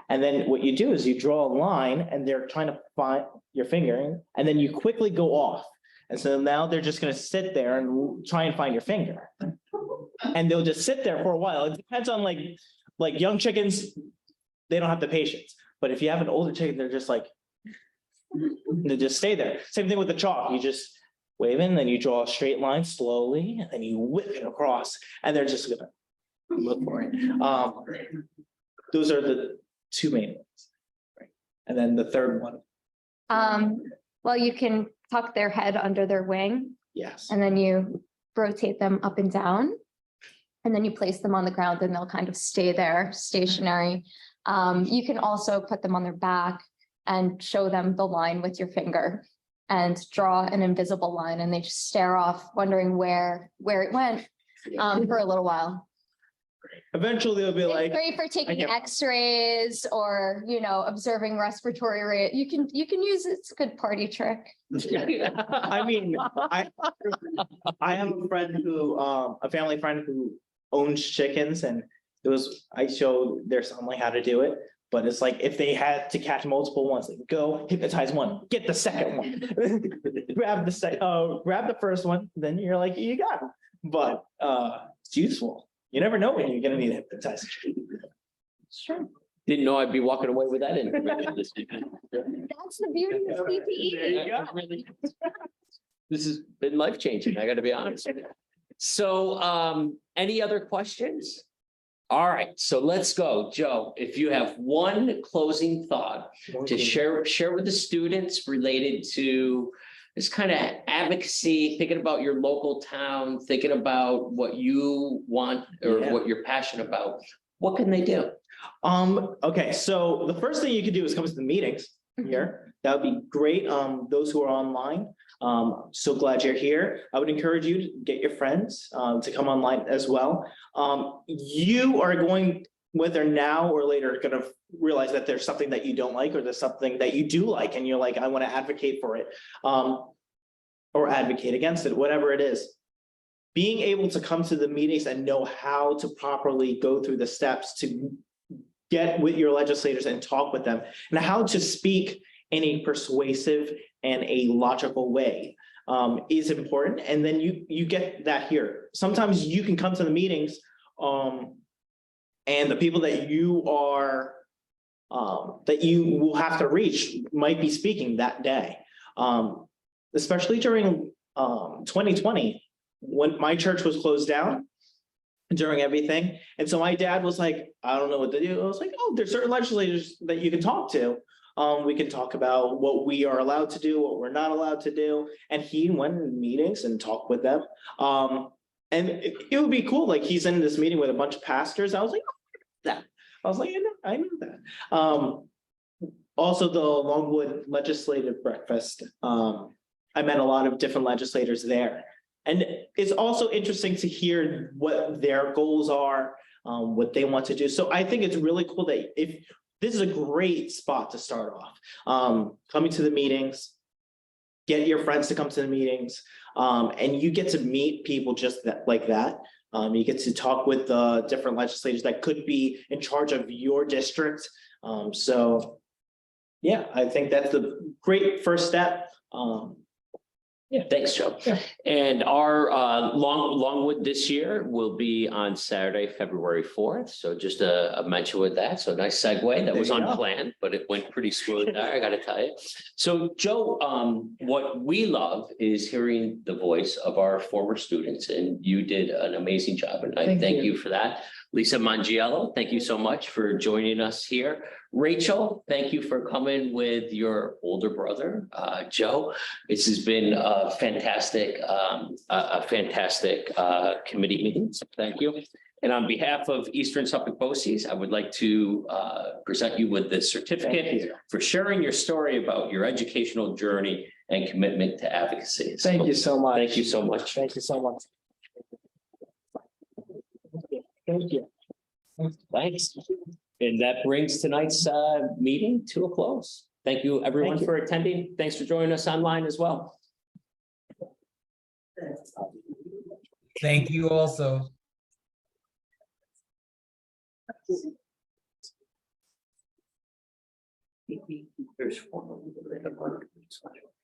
And then what you do is you draw a line and they're trying to find your finger, and then you quickly go off. And so now they're just going to sit there and try and find your finger. And they'll just sit there for a while. It depends on like young chickens, they don't have the patience. But if you have an older chicken, they're just like, they just stay there. Same thing with the chalk. You just wave in, then you draw a straight line slowly, and then you whip it across, and they're just gonna look for it. Those are the two main ones, right? And then the third one. Well, you can tuck their head under their wing. Yes. And then you rotate them up and down, and then you place them on the ground, and they'll kind of stay there stationary. You can also put them on their back and show them the line with your finger and draw an invisible line, and they just stare off wondering where it went for a little while. Eventually they'll be It's like, great for taking x-rays or, observing respiratory rate. You can use it. It's a good party trick. I mean, I have a friend who, a family friend who owns chickens, and I showed their son like how to do it. But it's like if they had to catch multiple ones, like go hypnotize one, get the second one, grab the first one, then you're like, you got it. But it's useful. You never know when you're gonna need to hypnotize. Sure. Didn't know I'd be walking away with that. That's the beauty of CPE. There you go. This has been life-changing, I gotta be honest. So any other questions? All right, so let's go. Joe, if you have one closing thought to share with the students related to this kind of advocacy, thinking about your local town, thinking about what you want or what you're passionate about, what can they do? Okay, so the first thing you can do is come to the meetings here. that would be great. Those who are online, so glad you're here. I would encourage you to get your friends to come online as well. You are going, whether now or later, going to realize that there's something that you don't like, or there's something that you do like, and you're like, I want to advocate for it, or advocate against it, whatever it is. Being able to come to the meetings and know how to properly go through the steps to get with your legislators and talk with them, and how to speak in a persuasive and a logical way is important. And then you get that here. Sometimes you can come to the meetings and the people that you are that you will have to reach might be speaking that day. Especially during 2020, when my church was closed down during everything. And so my dad was like, I don't know what to do. I was like, oh, there's certain legislators that you can talk to. We can talk about what we are allowed to do, what we're not allowed to do. And he went in meetings and talked with them. And it would be cool. Like, he's in this meeting with a bunch of pastors. I was like, oh, that. I was like, I know that. Also, the Longwood Legislative Breakfast. I met a lot of different legislators there. And it's also interesting to hear what their goals are, what they want to do. So I think it's really cool that if this is a great spot to start off, coming to the meetings, get your friends to come to the meetings, and you get to meet people just like that. You get to talk with the different legislators that could be in charge of your district. So yeah, I think that's the great first step. Yeah, thanks, Joe. Yeah. And our Longwood this year will be on Saturday, February 4th. So just a mention with that. So nice segue. That was There you go. unplanned, but it went pretty smooth there, I gotta tell you. So Joe, what we love is hearing the voice of our former students, and you did an amazing job, and I thank you for that. Lisa Mangiello, thank you so much for joining us here. Rachel, thank you for coming with your older brother, Joe. This has been a fantastic committee meeting. So thank you. And on behalf of Eastern Suffolk BOCES, I would like to present you with this certificate for sharing your story about your educational journey and commitment to advocacy. So, Thank you so much. thank you so much. Thank you so much. Thank you. Thanks. And that brings tonight's meeting to a close. Thank you, everyone, for attending. Thanks for joining us online as well. Thank you also. There's one.